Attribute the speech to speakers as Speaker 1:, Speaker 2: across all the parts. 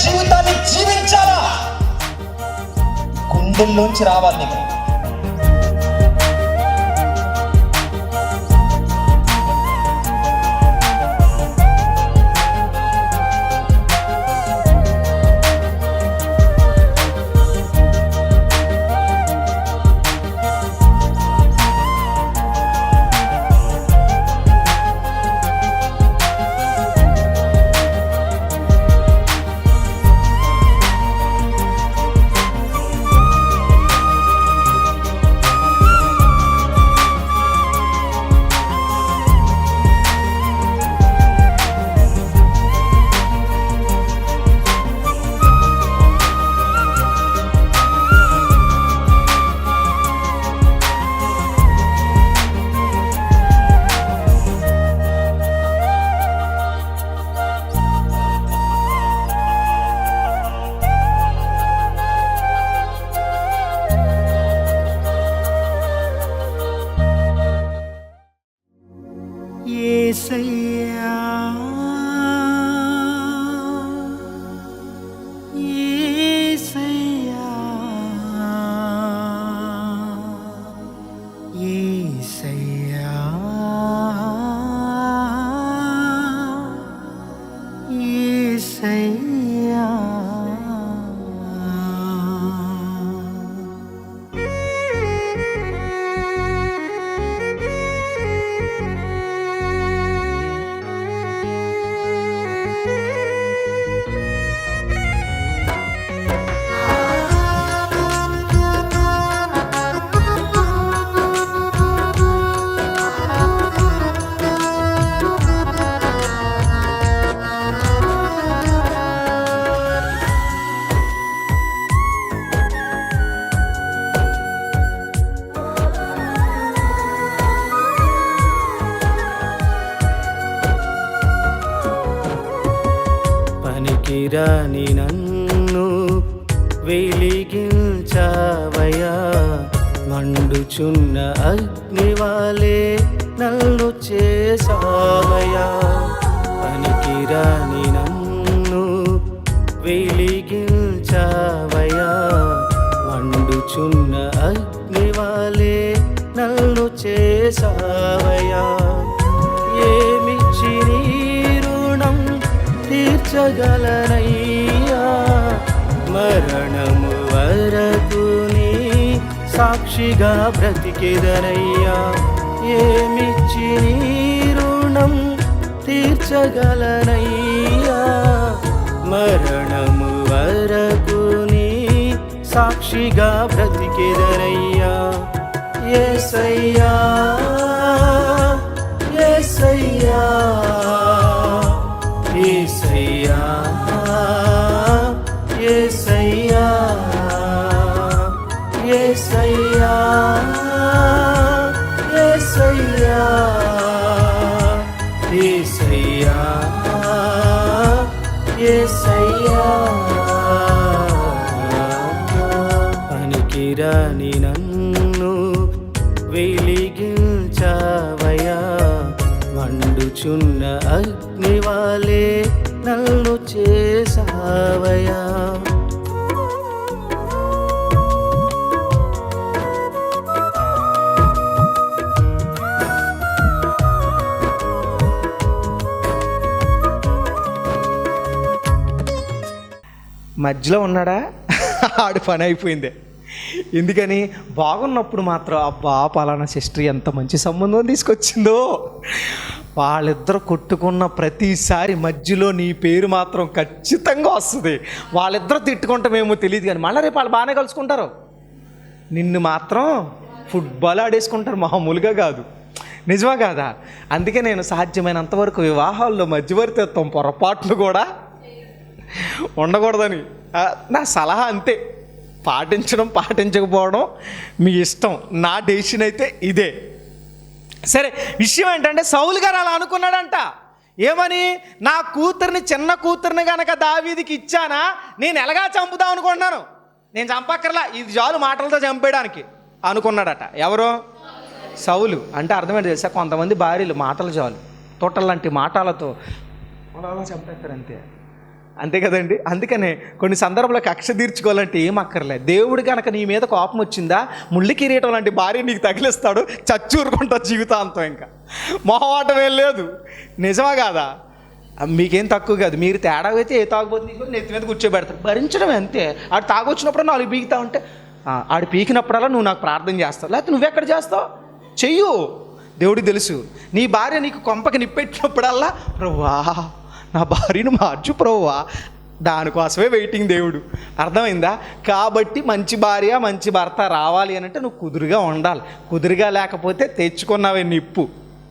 Speaker 1: జీవితాన్ని జీవించాలా, గుండెల్లోంచి రావాలి నీకు.
Speaker 2: యేసయ్యా యేసయ్యా యేసయ్యా యేసయ్యా. పనికిరాని నన్ను వెలిగించావయ్యా, మండుచున్న అగ్నివాలే నన్ను చేసావయ్యా. పనికిరాని నన్ను వెలిగించావయ్యా, మండుచున్న అగ్నివాలే నన్ను చేసావయ్యా. ఏమిచ్చి నీ రుణం తీర్చగలనయ్యా, మరణము వరకు నీ సాక్షిగా బ్రతికెదనయ్యా. ఏమిచ్చి నీ రుణం తీర్చగలనయ్యా, మరణము వరకు నీ సాక్షిగా బ్రతికెదనయ్యా. యేసయ్యా యేసయ్యా యేసయ్యా యేసయ్యా యేసయ్యా యేసయ్యా యేసయ్యా యేసయ్యా. పనికిరాని నన్ను వెలిగించావయ్యా, మండుచున్న అగ్నివాలే నన్ను చేసావయ్యా.
Speaker 3: మధ్యలో ఉన్నాడా, ఆడి పని అయిపోయింది. ఎందుకని బాగున్నప్పుడు మాత్రం అబ్బా పలానా సిస్టర్ ఎంత మంచి సంబంధం తీసుకొచ్చిందో, వాళ్ళిద్దరు కొట్టుకున్న ప్రతిసారి మధ్యలో నీ పేరు మాత్రం ఖచ్చితంగా వస్తుంది. వాళ్ళిద్దరు తిట్టుకుంటామేమో తెలియదు కానీ మళ్ళీ రేపు వాళ్ళు బాగానే కలుసుకుంటారు, నిన్ను మాత్రం ఫుట్బాల్ ఆడేసుకుంటారు, మామూలుగా కాదు. నిజమా కాదా? అందుకే నేను సాధ్యమైనంతవరకు వివాహాల్లో మధ్యవర్తిత్వం పొరపాట్లు కూడా ఉండకూడదని నా సలహా. అంతే, పాటించడం పాటించకపోవడం మీ ఇష్టం, నా డెసిషన్ అయితే ఇదే. సరే, విషయం ఏంటంటే సౌలు గారు అలా అనుకున్నాడంట. ఏమని? నా కూతుర్ని, చిన్న కూతుర్ని కనుక దావీదికి ఇచ్చానా నేను ఎలాగా చంపుదాం అనుకుంటున్నాను, నేను చంపక్కర్లా, ఇది చాలు మాటలతో చంపేయడానికి అనుకున్నాడట. ఎవరు? సౌలు. అంటే అర్థమైంది తెలుసా, కొంతమంది భార్యలు మాటలు చాలు, తోటలాంటి మాటలతో అలా చంపేస్తారు అంతే. అంతే కదండి. అందుకనే కొన్ని సందర్భాల్లో కక్ష తీర్చుకోవాలంటే ఏం అక్కర్లేదు. దేవుడు కనుక నీ మీద కోపం వచ్చిందా, ముళ్ళి కిరీటం లాంటి భార్య నీకు తగిలిస్తాడు, చచ్చూరుకుంటా జీవితాంతం. ఇంకా మొహమాటం ఏం లేదు. నిజమా కాదా? మీకేం తక్కువ కాదు. మీరు తేడా అయితే ఏ తాగుబోతుంది నీకు నెత్తి మీద కూర్చోబెడతారు, భరించడమే అంతే. ఆడు తాగొచ్చినప్పుడు 4 పీకుతా ఉంటే ఆడు పీకినప్పుడల్లా నువ్వు నాకు ప్రార్థన చేస్తావు, లేకపోతే నువ్వెక్కడ చేస్తావు? చెయ్యు. దేవుడికి తెలుసు. నీ భార్య నీకు కొంపకి నిప్పెట్టినప్పుడల్లా ప్రభువా నా భార్యను మార్చు ప్రభువా, దానికోసమే వెయిటింగ్ దేవుడు. అర్థమైందా? కాబట్టి మంచి భార్య మంచి భర్త రావాలి అని అంటే నువ్వు కుదురుగా ఉండాలి. కుదురుగా లేకపోతే తెచ్చుకున్నావే నిప్పు,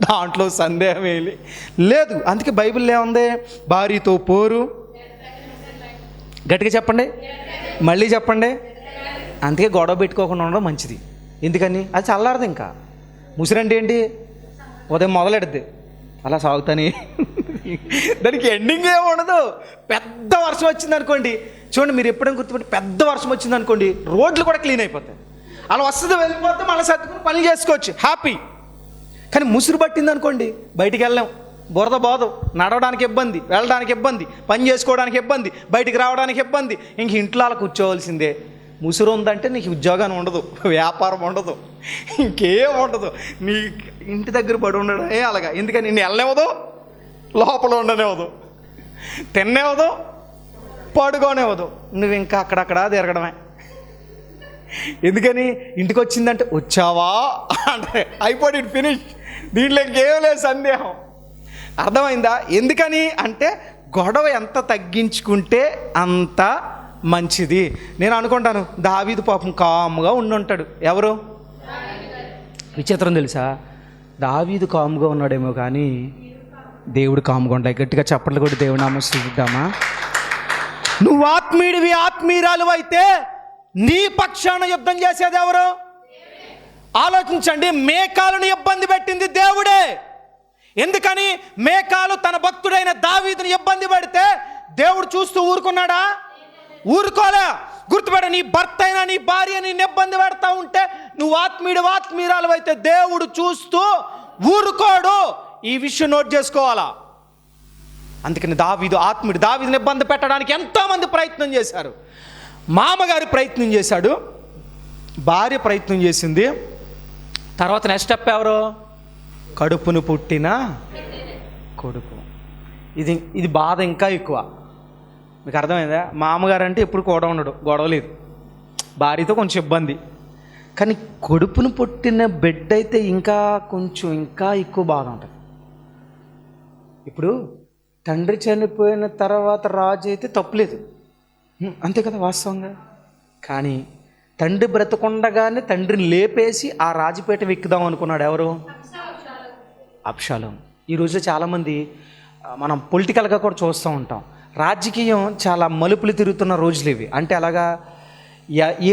Speaker 3: దాంట్లో సందేహం ఏమి లేదు. అందుకే బైబిల్లో ఏముంది? భార్యతో పోరు. గట్టిగా చెప్పండి, మళ్ళీ చెప్పండి. అందుకే గొడవ పెట్టుకోకుండా ఉండడం మంచిది. ఎందుకని? అది చల్లారదు. ఇంకా ముసిరంటే ఏంటి? ఉదయం మొదలెడుద్ది, అలా సాగుతాని దానికి ఎండింగ్ ఏమి ఉండదు. పెద్ద వర్షం వచ్చింది అనుకోండి, చూడండి మీరు ఎప్పుడైనా గుర్తుపెట్టి, పెద్ద వర్షం వచ్చింది అనుకోండి రోడ్లు కూడా క్లీన్ అయిపోతాయి. అలా వస్తుంది, వెళ్ళిపోతే మళ్ళీ సర్దుకుని పనులు చేసుకోవచ్చు, హ్యాపీ. కానీ ముసురు పట్టింది అనుకోండి బయటికి వెళ్ళాం, బురద బోధం, నడవడానికి ఇబ్బంది, వెళ్ళడానికి ఇబ్బంది, పని చేసుకోవడానికి ఇబ్బంది, బయటికి రావడానికి ఇబ్బంది. ఇంక ఇంట్లో అలా కూర్చోవలసిందే. ముసురు ఉందంటే నీకు ఉద్యోగం ఉండదు, వ్యాపారం ఉండదు, ఇంకేం ఉండదు. నీ ఇంటి దగ్గర పడి ఉండడమే అలాగా. ఎందుకని నిన్ను వెళ్ళనివ్వదు, లోపల ఉండనివ్వదు, తిన్నేవదు, పడుకోనివ్వదు. నువ్వు ఇంకా అక్కడక్కడ తిరగడమే. ఎందుకని? ఇంటికి వచ్చిందంటే వచ్చావా అంటే అయిపోయి ఫినిష్, దీంట్లో ఇంకేం లేదు సందేహం. అర్థమైందా? ఎందుకని అంటే గొడవ ఎంత తగ్గించుకుంటే అంత మంచిది. నేను అనుకుంటాను దావీదు పాపం కాముగా ఉండుంటాడు. ఎవరు? విచిత్రం తెలుసా? దావీదు కాముగా ఉన్నాడేమో కానీ దేవుడు కాముగా ఉంటాయి. గట్టిగా చప్పట్లు కొట్టి దేవుడు నామస్తుద్దామా. నువ్వు ఆత్మీయుడివి, ఆత్మీయురాలు అయితే నీ పక్షాన యుద్ధం చేసేది ఎవరు? ఆలోచించండి. మేకాలుని ఇబ్బంది పెట్టింది దేవుడే. ఎందుకని? మేకాలు తన భక్తుడైన దావీదుని ఇబ్బంది పెడితే దేవుడు చూస్తూ ఊరుకున్నాడా? ఊరుకోలే. గుర్తుపెట్ట, నీ భర్త అయినా నీ భార్య నీ ఇబ్బంది పెడతా ఉంటే నువ్వు ఆత్మీయురాలు అయితే దేవుడు చూస్తూ ఊరుకోడు. ఈ విషయం నోట్ చేసుకోవాలా. అందుకని దావీదు ఆత్మీయుడు. దావీదుని ఇబ్బంది పెట్టడానికి ఎంతోమంది ప్రయత్నం చేశారు. మామగారి ప్రయత్నం చేశాడు, భార్య ప్రయత్నం చేసింది. తర్వాత నెక్స్ట్ స్టెప్ ఎవరు? కడుపును పుట్టిన కొడుకు. ఇది బాధ ఇంకా ఎక్కువ. మీకు అర్థమైందా? మామగారు అంటే ఎప్పుడు కూడా ఉండడు, గొడవ లేదు, భార్యతో కొంచెం ఇబ్బంది. కానీ కడుపును పుట్టిన బిడ్డ అయితే ఇంకా ఎక్కువ బాధ ఉంటుంది. ఇప్పుడు తండ్రి చనిపోయిన తర్వాత రాజు అయితే తప్పులేదు, అంతే కదా వాస్తవంగా. కానీ తండ్రి బ్రతకుండగానే తండ్రిని లేపేసి ఆ రాజపేట ఎక్కుదాం అనుకున్నాడు. ఎవరు? అబ్షాలోము. ఈరోజు చాలామంది మనం పొలిటికల్గా కూడా చూస్తూ ఉంటాం. రాజకీయం చాలా మలుపులు తిరుగుతున్న రోజులు ఇవి. అంటే అలాగా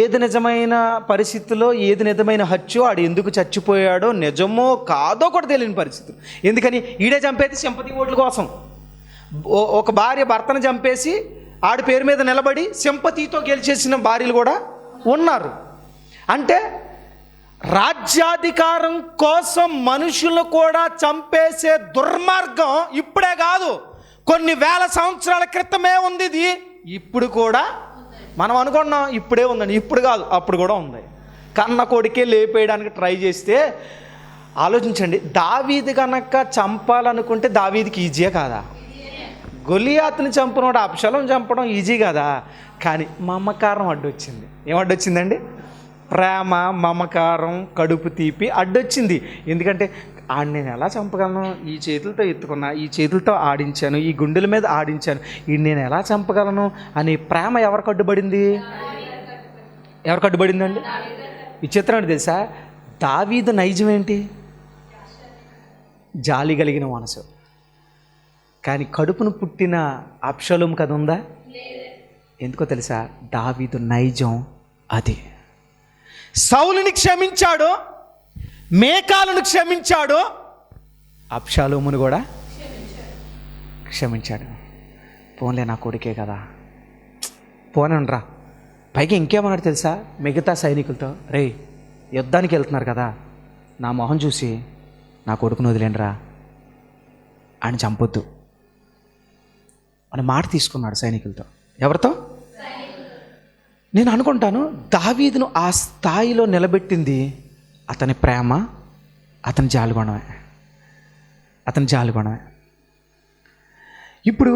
Speaker 3: ఏది నిజమైన పరిస్థితుల్లో ఏది నిజమైన హత్యో, ఆడు ఎందుకు చచ్చిపోయాడో నిజమో కాదో కూడా తెలియని పరిస్థితులు. ఎందుకని? ఈడే చంపేది సింపతి ఓట్ల కోసం. ఒక భార్య భర్తను చంపేసి ఆడి పేరు మీద నిలబడి సింపతితో గెలిచేసిన భార్యలు కూడా ఉన్నారు. అంటే రాజ్యాధికారం కోసం మనుషులు కూడా చంపేసే దుర్మార్గం ఇప్పుడే కాదు, కొన్ని వేల సంవత్సరాల క్రితమే ఉంది. ఇది ఇప్పుడు కూడా మనం అనుకున్నాం ఇప్పుడే ఉందని, ఇప్పుడు కాదు అప్పుడు కూడా ఉంది. కన్న కొడుకే లేపేయడానికి ట్రై చేస్తే ఆలోచించండి. దావీదు కనుక చంపాలనుకుంటే దావీదుకి ఈజీయే కాదా? గొలియాతుని చంపినోడు అబ్షాలోము చంపడం ఈజీ కదా. కానీ మమకారం అడ్డొచ్చింది. ఏం అడ్డొచ్చిందండి? ప్రేమ, మమకారం, కడుపు తీపి అడ్డొచ్చింది. ఎందుకంటే నేను ఎలా చంపగలను? ఈ చేతులతో ఎత్తుకున్నా, ఈ చేతులతో ఆడించాను, ఈ గుండెల మీద ఆడించాను, నేను ఎలా చంపగలను అనే ప్రేమ ఎవరికి అడ్డుపడింది? ఎవరికి అడ్డుపడిందండి? విచిత్రం తెలుసా? దావీదు నైజం ఏంటి? జాలి కలిగిన మనసు. కానీ కడుపును పుట్టిన అబ్షాలోము కథ ఉందా? ఎందుకో తెలుసా? దావీదు నైజం అది. సౌలుని క్షమించాడు, మేకాలను క్షమించాడు, అబ్షాలోమును కూడా క్షమించాడు. పోన్లే నా కొడుకే కదా, పోనండ్రా. పైగా ఇంకేమన్నాడు తెలుసా? మిగతా సైనికులతో, రే యుద్ధానికి వెళ్తున్నారు కదా, నా మొహం చూసి నా కొడుకును వదిలేండిరా, ఆయన చంపొద్దు. అని మాట తీసుకున్నాడు సైనికులతో. ఎవరితో? నేను అనుకుంటాను దావీదును ఆ స్థాయిలో నిలబెట్టింది అతని ప్రేమ, అతని జాలిగుణమే. ఇప్పుడు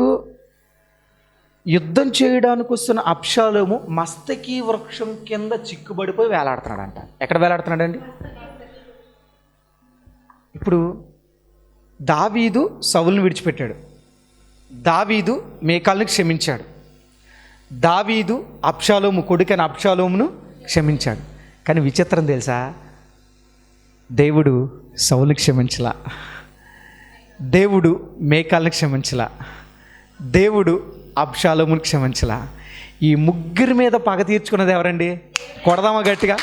Speaker 3: యుద్ధం చేయడానికి వస్తున్న అబ్షాలోము మస్తకి వృక్షం కింద చిక్కుబడిపోయి వేలాడుతున్నాడంట. ఎక్కడ వేలాడుతున్నాడండి? ఇప్పుడు దావీదు సౌలుని విడిచిపెట్టాడు, దావీదు మీకాల్ని క్షమించాడు, దావీదు అబ్షాలోము కొడుకైన అబ్షాలోమును క్షమించాడు. కానీ విచిత్రం తెలుసా, దేవుడు సౌలుని క్షమించలా, దేవుడు మీకాల్ని క్షమించలా, దేవుడు అబ్షాలోముని క్షమించలా. ఈ ముగ్గురి మీద పగ తీర్చుకున్నది ఎవరండి? కొడదామా గట్టిగా.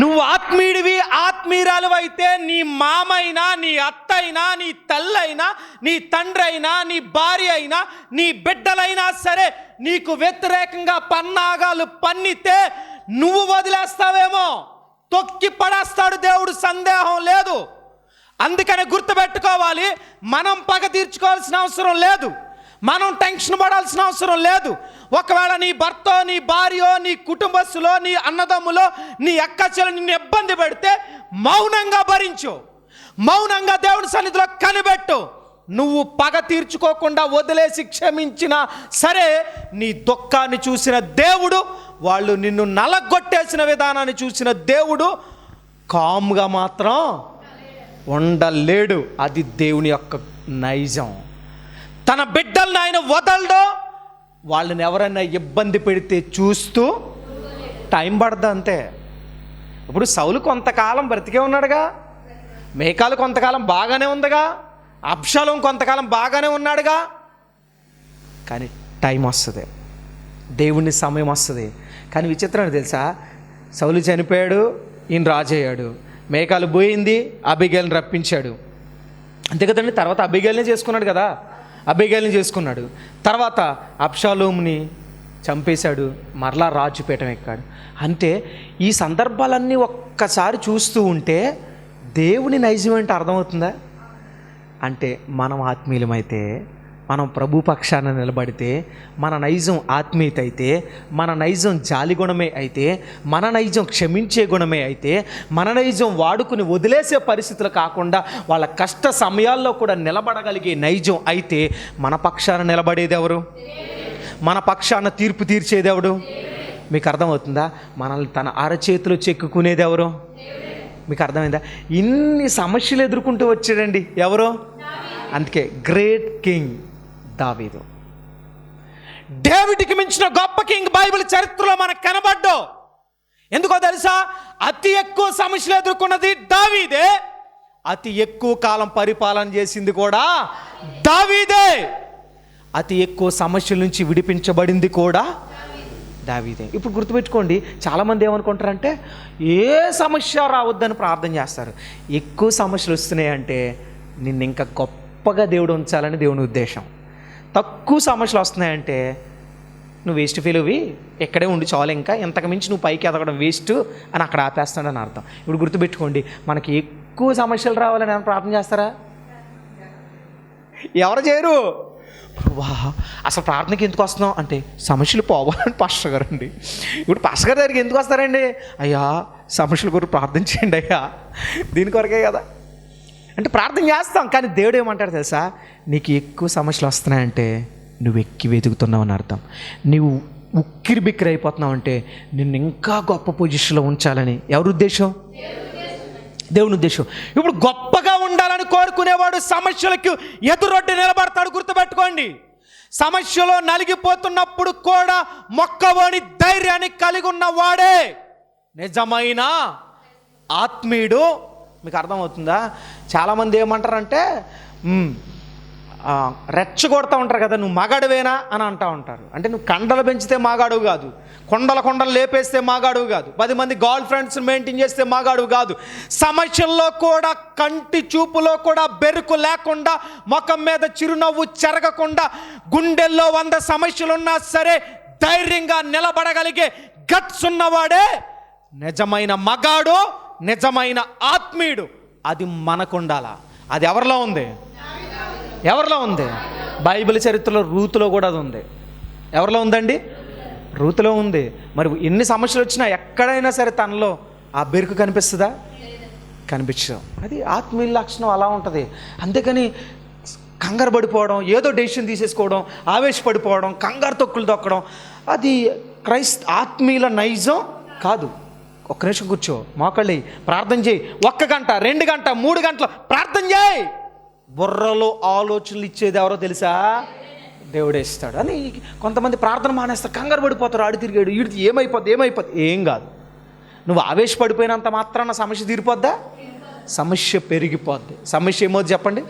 Speaker 3: నువ్వు ఆత్మీయుడివి, ఆత్మీయురాలు అయితే నీ మామైనా, నీ అత్త అయినా, నీ తల్లైనా, నీ తండ్రి అయినా, నీ భార్య అయినా, నీ బిడ్డలైనా సరే నీకు వ్యతిరేకంగా పన్నాగాలు పన్నితే నువ్వు వదిలేస్తావేమో, తొక్కి పడేస్తాడు దేవుడు, సందేహం లేదు. అందుకని గుర్తుపెట్టుకోవాలి, మనం పగ తీర్చుకోవాల్సిన అవసరం లేదు, మనం టెన్షన్ పడాల్సిన అవసరం లేదు. ఒకవేళ నీ భర్త, నీ భార్య, నీ కుటుంబస్తులో, నీ అన్నదమ్ములో, నీ అక్కచెలు నిన్ను ఇబ్బంది పెడితే మౌనంగా భరించు, మౌనంగా దేవుని సన్నిధిలో కనిపెట్టు. నువ్వు పగ తీర్చుకోకుండా వదిలేసి క్షమించినా సరే నీ దుఃఖాన్ని చూసిన దేవుడు, వాళ్ళు నిన్ను నలగొట్టేసిన విధానాన్ని చూసిన దేవుడు కామ్గా మాత్రం ఉండలేడు. అది దేవుని యొక్క నైజం. తన బిడ్డలను ఆయన వదలడు. వాళ్ళని ఎవరైనా ఇబ్బంది పెడితే చూస్తూ టైం పడదు అంతే. ఇప్పుడు సౌలు కొంతకాలం బ్రతికే ఉన్నాడుగా, మేకాలు కొంతకాలం బాగానే ఉందిగా, అబ్షాలోం కొంతకాలం బాగానే ఉన్నాడుగా. కానీ టైం వస్తుంది, దేవుని సమయం వస్తుంది. కానీ విచిత్రం తెలుసా, సౌలు చనిపోయాడు, ఈయన రాజు అయ్యాడు. మేకాలు పోయింది, అబిగేల్ని రప్పించాడు, అంతే కదండి. తర్వాత అబిగేల్ని చేసుకున్నాడు కదా, అబిగేల్ని చేసుకున్నాడు. తర్వాత అబ్షాలోముని చంపేశాడు, మరలా రాజుపీఠం ఎక్కాడు. అంటే ఈ సందర్భాలన్నీ ఒక్కసారి చూస్తూ ఉంటే దేవుని నైజం ఏంటో అర్థమవుతుందా? అంటే మనం ఆత్మీయులమైతే, మనం ప్రభు పక్షాన నిలబడితే, మన నైజం ఆత్మీయత అయితే, మన నైజం జాలి గుణమే అయితే, మన నైజం క్షమించే గుణమే అయితే, మన నైజం వాడుకుని వదిలేసే పరిస్థితులు కాకుండా వాళ్ళ కష్ట సమయాల్లో కూడా నిలబడగలిగే నైజం అయితే, మన పక్షాన నిలబడేది ఎవరు? మన పక్షాన తీర్పు తీర్చేది ఎవడు? మీకు అర్థమవుతుందా? మనల్ని తన అరచేతిలో చెక్కుకునేది ఎవరు? మీకు అర్థమైందా? ఇన్ని సమస్యలు ఎదుర్కొంటూ వచ్చాడండి ఎవరు? అందుకే గ్రేట్ కింగ్ దావీదు. డేవిడ్కి మించిన గొప్ప కింగ్ బైబిల్ చరిత్రలో మనకు కనబడ్డు. ఎందుకో తెలుసా? అతి ఎక్కువ సమస్యలు ఎదుర్కొన్నది దావీదే, అతి ఎక్కువ కాలం పరిపాలన చేసింది కూడా దావీదే, అతి ఎక్కువ సమస్యల నుంచి విడిపించబడింది కూడా దావీదే. ఇప్పుడు గుర్తుపెట్టుకోండి, చాలామంది ఏమనుకుంటారంటే ఏ సమస్య రావద్దని ప్రార్థన చేస్తారు. ఎక్కువ సమస్యలు వస్తున్నాయంటే నిన్ను ఇంకా గొప్పగా దేవుడు ఉంచాలని దేవుని ఉద్దేశం. తక్కువ సమస్యలు వస్తున్నాయంటే నువ్వు వేస్ట్ ఫీల్వి, ఎక్కడే ఉండి చాలు, ఇంకా ఇంతకు మించి నువ్వు పైకి ఎదగడం వేస్ట్ అని అక్కడ ఆపేస్తాడని అర్థం. ఇప్పుడు గుర్తుపెట్టుకోండి, మనకి ఎక్కువ సమస్యలు రావాలని ఏమైనా ప్రార్థన చేస్తారా? ఎవరు చేయరు. వా అసలు ప్రార్థనకి ఎందుకు వస్తున్నాం అంటే సమస్యలు పోవాలని పాస్టర్ గారు అండి. ఇప్పుడు పాస్టర్ గారి దగ్గరికి ఎందుకు వస్తారండి? అయ్యా సమస్యల గురించి ప్రార్థన చేయండి అయ్యా, దీని కొరకే కదా అంటే ప్రార్థన చేస్తాం. కానీ దేవుడు ఏమంటాడు తెలుసా? నీకు ఎక్కువ సమస్యలు వస్తున్నాయంటే నువ్వు ఎక్కి వెతుకుతున్నావు అని అర్థం. నువ్వు ఉక్కిరి బిక్కిరి అయిపోతున్నావు అంటే నిన్ను ఇంకా గొప్ప పొజిషన్లో ఉంచాలని ఎవరి ఉద్దేశం? దేవుని ఉద్దేశం. ఇప్పుడు గొప్పగా ఉండాలని కోరుకునేవాడు సమస్యలకు ఎదురొడ్డి నిలబడతాడు. గుర్తుపెట్టుకోండి, సమస్యలో నలిగిపోతున్నప్పుడు కూడా మొక్కవోని ధైర్యాన్ని కలిగి ఉన్నవాడే నిజమైన ఆత్మీయుడు. మీకు అర్థమవుతుందా? చాలామంది ఏమంటారంటే రెచ్చగొడతా ఉంటారు కదా, నువ్వు మగాడువేనా అని అంటూ ఉంటారు. అంటే నువ్వు కండలు పెంచితే మాగాడువు కాదు, కొండలు లేపేస్తే మాగాడువు కాదు, 10 మంది గర్ల్ ఫ్రెండ్స్ మెయింటైన్ చేస్తే మాగాడువు కాదు. సమస్యల్లో కూడా కంటి చూపులో కూడా బెరుకు లేకుండా, ముఖం మీద చిరునవ్వు చెరగకుండా, గుండెల్లో 100 సమస్యలున్నా సరే ధైర్యంగా నిలబడగలిగే గట్స్ ఉన్నవాడే నిజమైన మగాడు, నిజమైన ఆత్మీయుడు. అది మనకుండాలా. అది ఎవరిలో ఉంది? ఎవరిలో ఉంది? బైబిల్ చరిత్రలో రూతులో కూడా అది ఉంది. ఎవరిలో ఉందండి? రూతులో ఉంది. మరి ఎన్ని సమస్యలు వచ్చినా ఎక్కడైనా సరే తనలో ఆ బెరుకు కనిపిస్తుందా? కనిపించదు. అది ఆత్మీయ లక్షణం అలా ఉంటుంది. అంతేకాని కంగారు పడిపోవడం, ఏదో డెసిషన్ తీసేసుకోవడం, ఆవేశపడిపోవడం, కంగారు తొక్కులు తొక్కడం, అది ఆత్మీయుల నైజం కాదు. ఒక్క నిమిషం కూర్చో, మోకాళ్ళి ప్రార్థన చేయి. 1 గంట 2 గంట 3 గంటలు ప్రార్థన చేయి. బుర్రలో ఆలోచనలు ఇచ్చేది ఎవరో తెలుసా? దేవుడే ఇస్తాడు. అని కొంతమంది ప్రార్థన మానేస్తారు, కంగారు పడిపోతారు, ఆడి తిరిగాడు ఈడికి ఏమైపోద్ది. ఏం కాదు. నువ్వు ఆవేశపడిపోయినంత మాత్రాన సమస్య తీరిపోద్దా? సమస్య పెరిగిపోద్ది. సమస్య ఏమో చెప్పండి.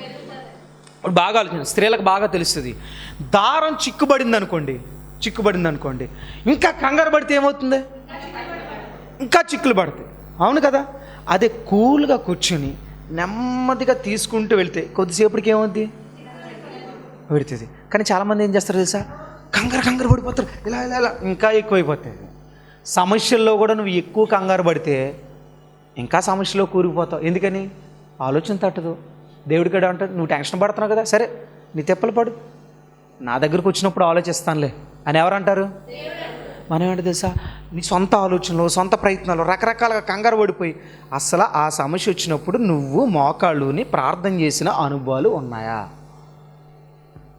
Speaker 3: ఇప్పుడు బాగా ఆలోచన, స్త్రీలకు బాగా తెలుస్తుంది. దారం చిక్కుబడింది అనుకోండి, ఇంకా కంగారు పడితే ఏమవుతుంది? ఇంకా చిక్కులు పడతాయి. అవును కదా? అదే కూల్గా కూర్చుని నెమ్మదిగా తీసుకుంటూ వెళ్తే కొద్దిసేపటికి ఏమవుద్ది? పెడుతుంది. కానీ చాలామంది ఏం చేస్తారు తెలుసా? కంగారు పడిపోతారు, ఇలా ఇంకా ఎక్కువైపోతాయి. సమస్యల్లో కూడా నువ్వు ఎక్కువ కంగారు పడితే ఇంకా సమస్యలో కూరుకుపోతావు. ఎందుకని? ఆలోచన తట్టదు. దేవుడికి అంటాడు, నువ్వు టెన్షన్ పడుతున్నావు కదా, సరే నీ తెప్పలు పడు, నా దగ్గరకు వచ్చినప్పుడు ఆలోచిస్తానులే అని ఎవరంటారు? మనం ఏంటో తెలుసా? నీ సొంత ఆలోచనలు, సొంత ప్రయత్నాలు, రకరకాలుగా కంగారు పడిపోయి అసలు ఆ సమస్య వచ్చినప్పుడు నువ్వు మోకాళ్ళుని ప్రార్థన చేసిన అనుభవాలు ఉన్నాయా?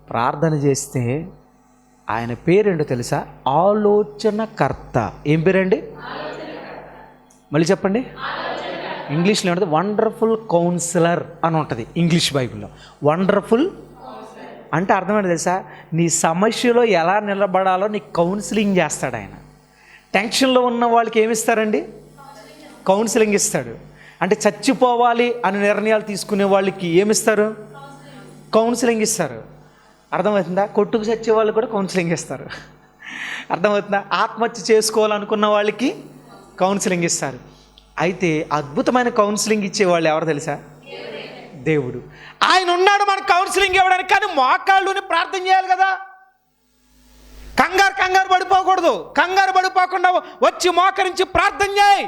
Speaker 3: ప్రార్థన చేస్తే ఆయన పేరేంటో తెలుసా? ఆలోచనకర్త. ఏం పేరండి? మళ్ళీ చెప్పండి. ఇంగ్లీష్లో ఉంటుంది వండర్ఫుల్ కౌన్సిలర్ అని ఉంటుంది ఇంగ్లీష్ బైబిల్లో. వండర్ఫుల్ అంటే అర్థమైంది తెలుసా? నీ సమస్యలో ఎలా నిలబడాలో నీకు కౌన్సిలింగ్ చేస్తాడు ఆయన. టెన్షన్లో ఉన్న వాళ్ళకి ఏమిస్తారండి? కౌన్సిలింగ్ ఇస్తాడు. అంటే చచ్చిపోవాలి అని నిర్ణయాలు తీసుకునే వాళ్ళకి ఏమిస్తారు? కౌన్సిలింగ్ ఇస్తారు. అర్థమవుతుందా? కొట్టుకు చచ్చే వాళ్ళు కూడా కౌన్సిలింగ్ ఇస్తారు. అర్థమవుతుందా? ఆత్మహత్య చేసుకోవాలనుకున్న వాళ్ళకి కౌన్సిలింగ్ ఇస్తారు. అయితే అద్భుతమైన కౌన్సిలింగ్ ఇచ్చేవాళ్ళు ఎవరు తెలుసా? దేవుడు. ఆయన ఉన్నాడు మనకు కౌన్సిలింగ్ ఇవ్వడానికి. కానీ మోకాళ్ళుని ప్రార్థన చేయాలి కదా. కంగారు పడిపోకూడదు. కంగారు పడిపోకుండా వచ్చి మోకరించి ప్రార్థన చేయి.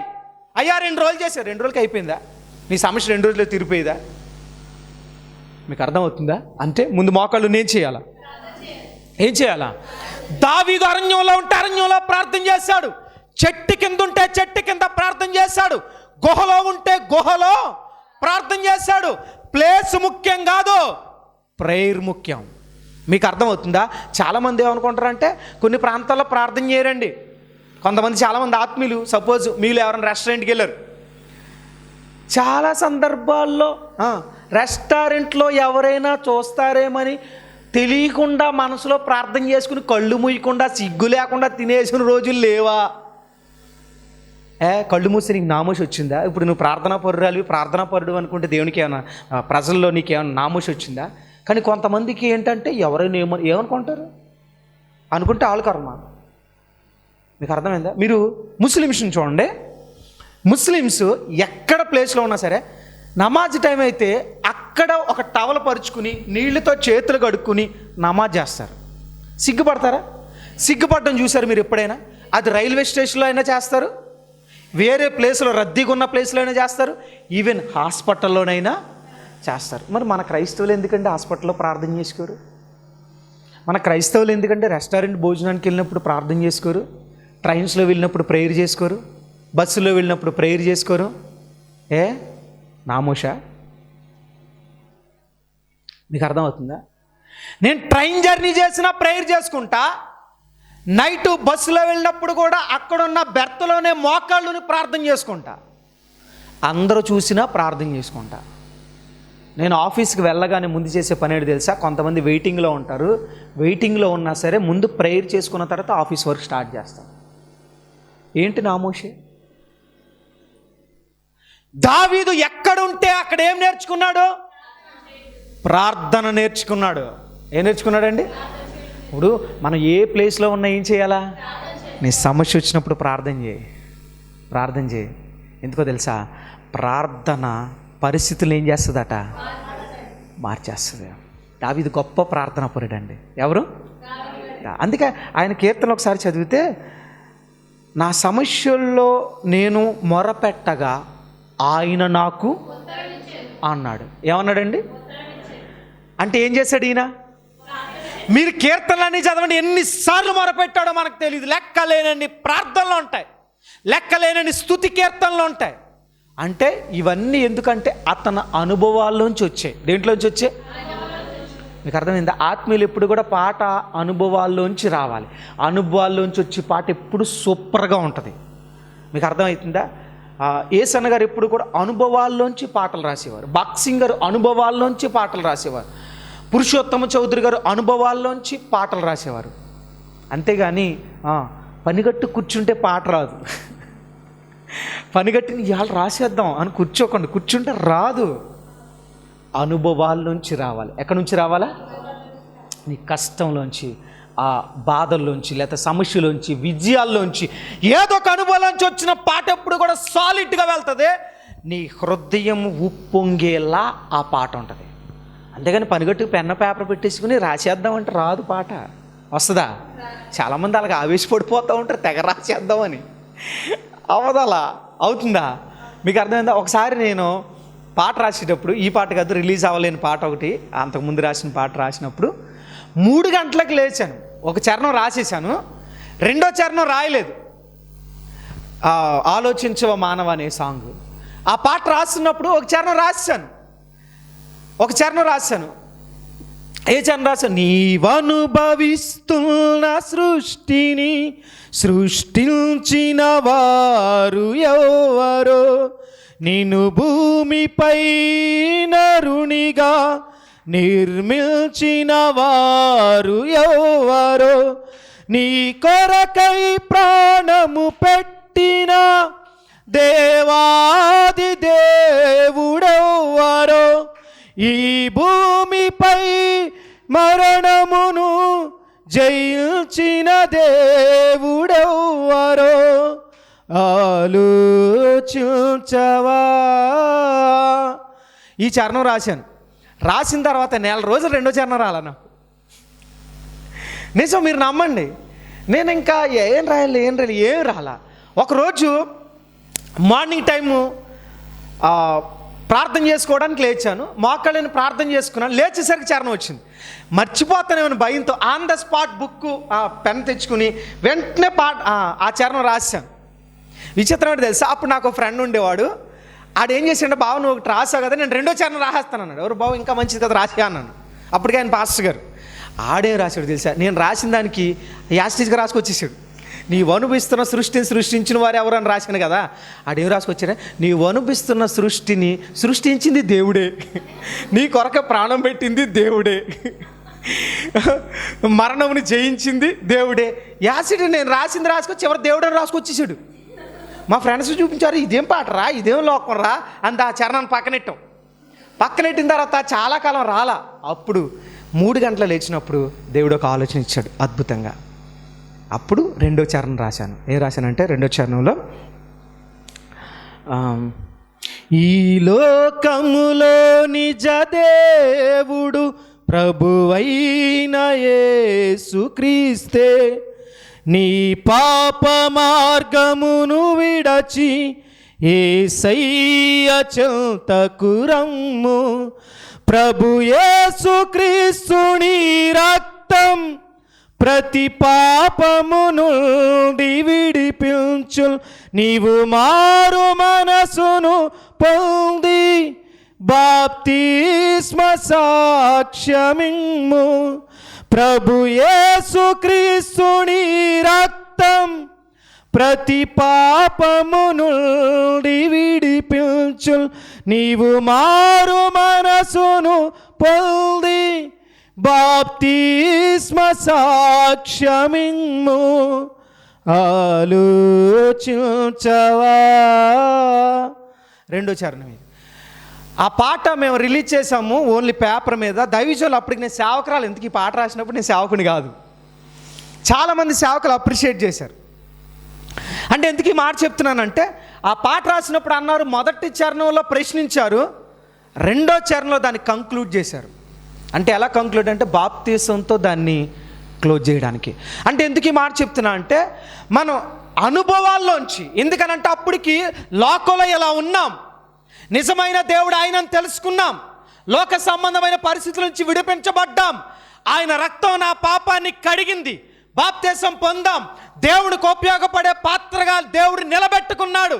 Speaker 3: అయ్యా 2 రోజులు చేశారు, 2 రోజులకి అయిపోయిందా? నీ సమస్య 2 రోజుల్లో తీరిపోయిందా? మీకు అర్థమవుతుందా? అంటే ముందు మోకాళ్ళు ఏం చేయాలా? దావీదు అరణ్యంలో ఉంటే అరణ్యంలో ప్రార్థన చేశాడు. చెట్టు కింద ఉంటే చెట్టు కింద ప్రార్థన చేశాడు. గుహలో ఉంటే గుహలో ప్రార్థన చేశాడు. ప్లేస్ ముఖ్యం కాదు, ప్రేయర్ ముఖ్యం. మీకు అర్థమవుతుందా? చాలామంది ఏమనుకుంటారంటే కొన్ని ప్రాంతాల్లో ప్రార్థన చేయరండి. చాలామంది ఆత్మీయులు, సపోజ్ మీరు ఎవరైనా రెస్టారెంట్కి వెళ్ళారు, చాలా సందర్భాల్లో రెస్టారెంట్లో ఎవరైనా చూస్తారేమని తెలియకుండా మనసులో ప్రార్థన చేసుకుని కళ్ళు మూయకుండా సిగ్గు లేకుండా తినేసిన రోజులు లేవా? కళ్ళు మూసి నీకు నామోషి వచ్చిందా? ఇప్పుడు నువ్వు ప్రార్థనా పరుడు అనుకుంటే దేవునికి ఏమైనా, ప్రజల్లో నీకు ఏమైనా నామోషి వచ్చిందా? కానీ కొంతమందికి ఏంటంటే ఎవరైనా ఏమనుకుంటారు అనుకుంటే వాళ్ళ కర్మ. మీకు అర్థమైందా? మీరు ముస్లిమ్స్ని చూడండి. ముస్లిమ్స్ ఎక్కడ ప్లేస్లో ఉన్నా సరే నమాజ్ టైం అయితే అక్కడ ఒక టవల్ పరుచుకుని నీళ్లతో చేతులు కడుక్కుని నమాజ్ చేస్తారు. సిగ్గుపడతారా? సిగ్గుపడడం చూసారు మీరు ఎప్పుడైనా? అది రైల్వే స్టేషన్లో అయినా చేస్తారు, వేరే ప్లేస్లో రద్దీగా ఉన్న ప్లేస్లో అయినా చేస్తారు, ఈవెన్ హాస్పిటల్లోనైనా చేస్తారు. మరి మన క్రైస్తవులు ఎందుకంటే హాస్పిటల్లో ప్రార్థన చేసుకోరు? మన క్రైస్తవులు ఎందుకంటే రెస్టారెంట్ భోజనానికి వెళ్ళినప్పుడు ప్రార్థన చేసుకోరు? ట్రైన్స్లో వెళ్ళినప్పుడు ప్రేయర్ చేసుకోరు? బస్సులో వెళ్ళినప్పుడు ప్రేయర్ చేసుకోరు? నామోషా? మీకు అర్థమవుతుందా? నేను ట్రైన్ జర్నీ చేసినా ప్రేయర్ చేసుకుంటా, నైటు బస్సులో వెళ్ళినప్పుడు కూడా అక్కడున్న బెర్త్లోనే మోకాళ్ళుని ప్రార్థన చేసుకుంటా, అందరూ చూసినా ప్రార్థన చేసుకుంటా. నేను ఆఫీస్కి వెళ్ళగానే ముందు చేసే పని ఏంటి తెలుసా? కొంతమంది వెయిటింగ్లో ఉంటారు. వెయిటింగ్లో ఉన్నా సరే ముందు ప్రేయర్ చేసుకున్న తర్వాత ఆఫీస్ వర్క్ స్టార్ట్ చేస్తాం. ఏంటి నామోషే? దావీదు ఎక్కడుంటే అక్కడ ఏం నేర్చుకున్నాడు? ప్రార్థన నేర్చుకున్నాడు. ఏం నేర్చుకున్నాడండి? ఇప్పుడు మనం ఏ ప్లేస్లో ఉన్నా ఏం చేయాలా? నీ సమస్య వచ్చినప్పుడు ప్రార్థన చేయి. ఎందుకో తెలుసా? ప్రార్థన పరిస్థితులు ఏం చేస్తుందట? మార్చేస్తుంది. దావీదు గొప్ప ప్రార్థన పరుడండి. ఎవరు? అందుకే ఆయన కీర్తన ఒకసారి చదివితే, నా సమస్యల్లో నేను మొరపెట్టగా ఆయన నాకు అన్నాడు. ఏమన్నాడండి? అంటే ఏం చేశాడు ఈయన? మీరు కీర్తనలన్నీ చదవండి, ఎన్నిసార్లు మొరపెట్టాడో మనకు తెలియదు. లెక్కలేనన్ని ప్రార్థనలు ఉంటాయి, లెక్కలేనన్ని స్తుతి కీర్తనలు ఉంటాయి. అంటే ఇవన్నీ ఎందుకంటే అతని అనుభవాల్లోంచి వచ్చాయి. దేంట్లోంచి వచ్చాయి? మీకు అర్థమైందా? ఆత్మీయులు ఎప్పుడు కూడా పాట అనుభవాల్లోంచి రావాలి. అనుభవాల్లోంచి వచ్చే పాట ఎప్పుడు సూపర్గా ఉంటుంది. మీకు అర్థమవుతుందా? ఏసన్న గారు ఎప్పుడు కూడా అనుభవాల్లోంచి పాటలు రాసేవారు. బాక్సింగ్ గారు అనుభవాల్లోంచి పాటలు రాసేవారు. పురుషోత్తమ చౌదరి గారు అనుభవాల్లోంచి పాటలు రాసేవారు. అంతేగాని పనిగట్టు కూర్చుంటే పాట రాదు. పనిగట్టిని ఇవాళ రాసేద్దాం అని కూర్చోకండి, కూర్చుంటే రాదు. అనుభవాల్లోంచి రావాలి. ఎక్కడి నుంచి రావాలా? నీ కష్టంలోంచి, ఆ బాధల్లోంచి, లేకపోతే సమస్యలోంచి, విజయాల్లోంచి, ఏదో ఒక అనుభవంలోంచి వచ్చిన పాట ఎప్పుడు కూడా సాలిడ్గా వెళ్తుంది. నీ హృదయం ఉప్పొంగేలా ఆ పాట ఉంటుంది. అంతేగాని పనిగట్టుకు పెన్న పేపర్ పెట్టేసుకుని రాసేద్దామంటే రాదు పాట. వస్తుందా? చాలామంది అలాగ ఆవేశపడిపోతూ ఉంటారు, తెగ రాసేద్దామని. అవదలా అవుతుందా? మీకు అర్థమైందా? ఒకసారి నేను పాట రాసేటప్పుడు, ఈ పాట కాదు, రిలీజ్ అవ్వలేని పాట ఒకటి, అంతకుముందు రాసిన పాట రాసినప్పుడు 3 గంటలకు లేచాను. ఒక చరణం రాసేసాను, రెండో చరణం రాయలేదు. ఆలోచించవ మానవ అనే సాంగ్. ఆ పాట రాస్తున్నప్పుడు ఒక చరణం రాశాను. ఏ చరణం రాశాను? నీవనుభవిస్తున్న సృష్టిని సృష్టించిన వారు ఎవరో, నిన్ను భూమిపై నరునిగా నిర్మించిన వారు ఎవరో, నీ కొరకై ప్రాణము పెట్టిన దేవాది దేవుడెవ్వరో, ఈ భూమిపై మరణమును జయించిన దేవుడెవ్వరో, ఆలోచించవా. ఈ చరణం రాశాను. రాసిన తర్వాత 1 నెల రోజులు రెండో చరణం రాలా నాకు. నిజం, మీరు నమ్మండి. నేను ఇంకా ఏం రాయాలి ఏం రాలా. ఒకరోజు మార్నింగ్ టైము ప్రార్థన చేసుకోవడానికి లేచాను. మోకాళ్ళని ప్రార్థన చేసుకున్నాను. లేచేసరికి చరణం వచ్చింది. మర్చిపోతానేమని భయంతో on the spot book pen తెచ్చుకుని వెంటనే ఆ చరణం రాశాను. విచిత్రం ఏంటి తెలుసా? అప్పుడు నాకు ఒక ఫ్రెండ్ ఉండేవాడు. ఆడేం చేసాడు, బావ నువ్వు ఒకటి రాసావు కదా, నేను రెండో చరణం రాసేస్తాను అన్నాడు. ఎవరు బావ, ఇంకా మంచిది కదా రాసే అన్నాను. అప్పటికే ఆయన పాస్టర్ గారు. ఆడేం రాశాడు తెలుసా? నేను రాసిన దానికి యాస్టీజ్గా రాసుకొచ్చేసాడు. నీవు అనుభవిస్తున్న సృష్టిని సృష్టించిన వారు ఎవరు అని రాశాను కదా. ఆడేం రాసుకొచ్చారా? నీవు అనుభవిస్తున్న సృష్టిని సృష్టించింది దేవుడే, నీ కొరక ప్రాణం పెట్టింది దేవుడే, మరణముని జయించింది దేవుడే. యాసిడ్ నేను రాసింది రాసుకొచ్చి ఎవరు దేవుడని రాసుకొచ్చేసాడు. మా ఫ్రెండ్స్ చూపించారు, ఇదేం పాట రా, ఇదేం లోకం రా అంత. ఆ చరణాన్ని పక్కనెట్టిన తర్వాత చాలా కాలం రాలా. అప్పుడు 3 గంటలు లేచినప్పుడు దేవుడు ఒక ఆలోచన ఇచ్చాడు అద్భుతంగా. అప్పుడు రెండో చరణం రాశాను. ఏం రాశానంటే, రెండో చరణంలో ఈ లోకములో నిజ దేవుడు ప్రభువైన యేసుక్రీస్తే, నీ పాప మార్గమును విడచి యేసయ్య చెంతకు రమ్ము. ప్రభు యేసుక్రీస్తుని రక్తం ప్రతి పాపము నుండి విడిపించు. నీవు మారు మనసును పొంది బాప్తిస్మ సాక్ష్యమిమ్ము. ప్రభు యేసుక్రీస్తుని రక్తం ప్రతి పాపము నుండి విడిపించు. నీవు మారు మనసును పొంది బాప్తిస్మ సాక్ష్యమిమ్ము. ఆలోచించవా. రెండో చరణం ఇది. ఆ పాట మేము రిలీజ్ చేసాము ఓన్లీ పేపర్ మీద. దైవజనులు అప్పటికి నేను సేవకురాలు. ఎందుకు ఈ పాట రాసినప్పుడు నేను సేవకుని కాదు. చాలామంది సేవకులు అప్రిషియేట్ చేశారు. అంటే ఎందుకు ఈ మాట చెప్తున్నానంటే, ఆ పాట రాసినప్పుడు అన్నారు, మొదటి చరణంలో ప్రశ్నించారు, రెండో చరణంలో దాన్ని కంక్లూడ్ చేశారు. అంటే ఎలా కంక్లూడ్ అంటే బాప్తిసంతో దాన్ని క్లోజ్ చేయడానికి. అంటే ఎందుకు ఈ మాట చెప్తున్నా అంటే, మనం అనుభవాల్లోంచి, ఎందుకనంటే అప్పటికి లోకంలో ఎలా ఉన్నాం, నిజమైన దేవుడు ఆయనని తెలుసుకున్నాం, లోక సంబంధమైన పరిస్థితుల నుంచి విడిపించబడ్డాం. ఆయన రక్తం నా పాపాన్ని కడిగింది. బాప్తిసం పొందాం. దేవుడికి ఉపయోగపడే పాత్రగా దేవుడు నిలబెట్టుకున్నాడు.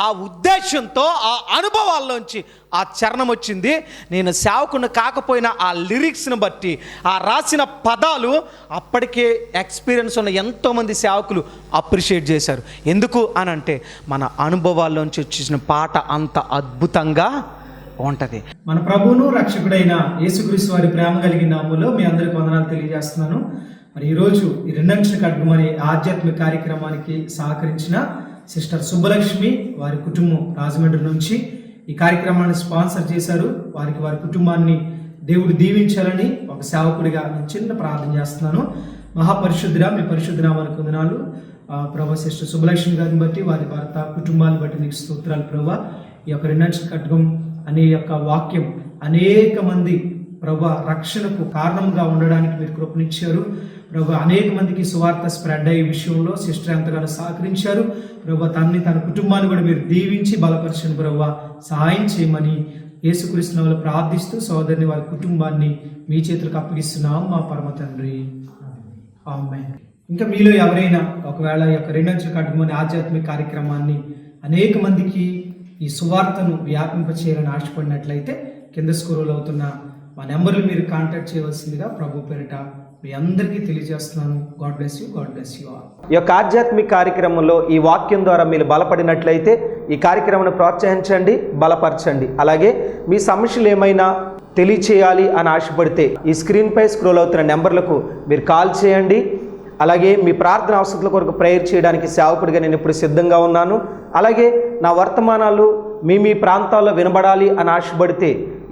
Speaker 3: ఆ ఉద్దేశంతో ఆ అనుభవాల్లోంచి ఆ చరణం వచ్చింది. నేను సేవకుని కాకపోయినా ఆ లిరిక్స్ని బట్టి, ఆ రాసిన పదాలు అప్పటికే ఎక్స్పీరియన్స్ ఉన్న ఎంతోమంది సేవకులు అప్రిషియేట్ చేశారు. ఎందుకు అని అంటే మన అనుభవాల్లోంచి వచ్చిన పాట అంత అద్భుతంగా ఉంటుంది.
Speaker 4: మన ప్రభువును రక్షకుడైన యేసుక్రీస్తు వారి ప్రేమ కలిగిన నామములో మీ అందరికి వందనాలు తెలియజేస్తున్నాను. మరి ఈరోజు ఈ రెండంచుల ఖడ్గం అనే ఆధ్యాత్మిక కార్యక్రమానికి సహకరించిన సిస్టర్ సుబ్బలక్ష్మి వారి కుటుంబం రాజమండ్రి నుంచి ఈ కార్యక్రమాన్ని స్పాన్సర్ చేశారు. వారికి వారి కుటుంబాన్ని దేవుడు దీవించాలని ఒక సేవకుడిగా నేను చిన్న ప్రార్థన చేస్తున్నాను. మహాపరిశుద్ధుడా, మీ పరిశుద్ధ నామానికి వందనాలు ప్రభా. సిస్టర్ సుబ్బలక్ష్మి గారిని బట్టి, వారి భర్త కుటుంబాన్ని బట్టి నీకు స్తోత్రాలు ప్రభా. ఈ యొక్క రెండంచుల ఖడ్గం అనే యొక్క వాక్యం అనేక మంది ప్రభా రక్షణకు కారణంగా ఉండడానికి మీరు కృపనిచ్చారు ప్రభా. అనేక మందికి సువార్త స్ప్రెడ్ అయ్యే విషయంలో సిస్టర్ ఎంతగానో సహకరించారు ప్రభా. తన కుటుంబాన్ని కూడా మీరు దీవించి బలపరచండి ప్రభా. సహాయం చేయమని యేసుక్రీస్తు నామములో ప్రార్థిస్తూ సోదరిని వారి కుటుంబాన్ని మీ చేతులకు అప్పగిస్తున్నాం మా పరమ తండ్రి, ఆమేన్. ఇంకా మీలో ఎవరైనా ఒకవేళ ఈ యొక్క రెండంచుల ఖడ్గం అనే ఆధ్యాత్మిక కార్యక్రమాన్ని అనేక మందికి ఈ సువార్తను వ్యాపింపచేయాలని ఆశపడినట్లయితే కింద స్క్రోల్ అవుతున్న మా నెంబర్లు మీరు కాంటాక్ట్ చేయవలసిందిగా ప్రభు పేరిట మీ అందరికీ తెలియజేస్తున్నాను. God bless you, god bless you all.
Speaker 3: ఈ యొక్క ఆధ్యాత్మిక కార్యక్రమంలో ఈ వాక్యం ద్వారా మీరు బలపడినట్లయితే ఈ కార్యక్రమాన్ని ప్రోత్సహించండి, బలపరచండి. అలాగే మీ సమస్యలు ఏమైనా తెలియచేయాలి అని ఆశపడితే ఈ స్క్రీన్పై స్క్రోల్ అవుతున్న నెంబర్లకు మీరు కాల్ చేయండి. అలాగే మీ ప్రార్థన అవసరాల కొరకు ప్రేయర్ చేయడానికి సేవకుడిగా నేను ఇప్పుడు సిద్ధంగా ఉన్నాను. అలాగే నా వర్తమానాలు మీ ప్రాంతాల్లో వినబడాలి అని ఆశపడితే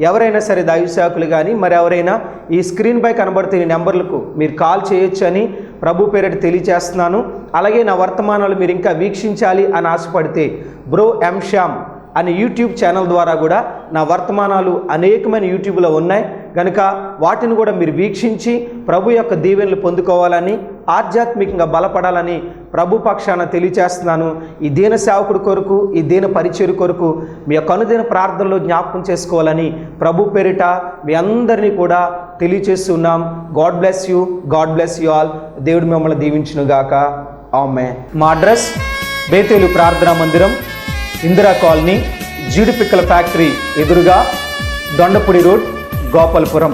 Speaker 3: ఎవరైనా సరే దైవ సేవకులు కానీ మరి ఎవరైనా ఈ స్క్రీన్పై కనబడుతున్న నెంబర్లకు మీరు కాల్ చేయొచ్చు అని ప్రభు పేరిట తెలియజేస్తున్నాను. అలాగే నా వర్తమానాలు మీరు ఇంకా వీక్షించాలి అని ఆశపడితే బ్రో ఎం శ్యామ్ అనే యూట్యూబ్ ఛానల్ ద్వారా కూడా నా వర్తమానాలు అనేకమైన యూట్యూబ్లో ఉన్నాయి కనుక వాటిని కూడా మీరు వీక్షించి ప్రభు యొక్క దీవెనలు పొందుకోవాలని, ఆధ్యాత్మికంగా బలపడాలని ప్రభు పక్షాన తెలియచేస్తున్నాను. ఈ దీన సేవకుడి కొరకు, ఈ దీన పరిచర్య కొరకు మీ యొక్క అనుదిన ప్రార్థనలో జ్ఞాపకం చేసుకోవాలని ప్రభు పేరిట మీ అందరినీ కూడా తెలియచేస్తున్నాం. God bless you, god bless you all. దేవుడు మిమ్మల్ని దీవించునుగాక. ఆమేన్. మా అడ్రస్ బేతేలు ప్రార్థనా మందిరం, ఇందిరా కాలనీ, జీడిపిక్కల ఫ్యాక్టరీ ఎదురుగా, దొండపూడి రోడ్, గోపాలపురం.